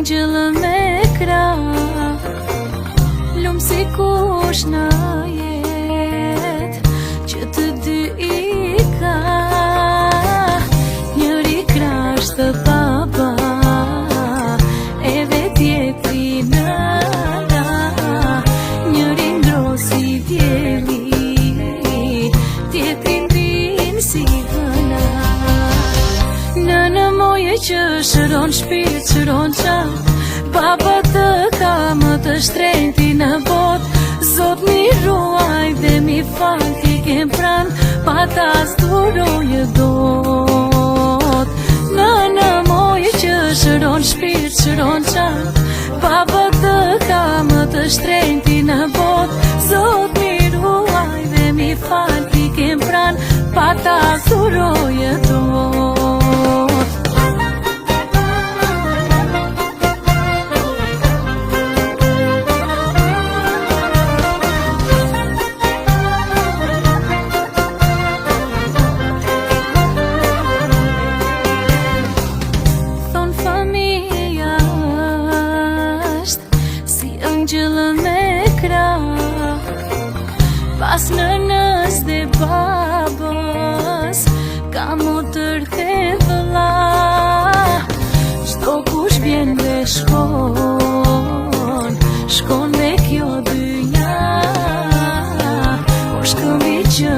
ëngjëllën me krah, lumë si kush në jetë që të dy i ka. Njëri krasht të baba, edhe tjetri nëna, njëri ngrosi djeli, tjetri ndrin si vëna. Nëna moje që shëron shpirt, shëron qatë, baba të ka më të shtrenjti në botë. Zot mi ruaj dhe mi fal, ti kem pran, pa ta s'durojë dot. Nëna moje që shëron shpirt, shëron qatë, baba të ka më të shtrenjti në botë. Zot mi ruaj dhe mi fal, ti kem pran, pa ta s'durojë dot. Ëngjëllën me krah, pas nënës dhe babës, ka motër dhe vëlla. Çdo kush vjen dhe shkon, shkon me kjo dynja, por shkëmbi që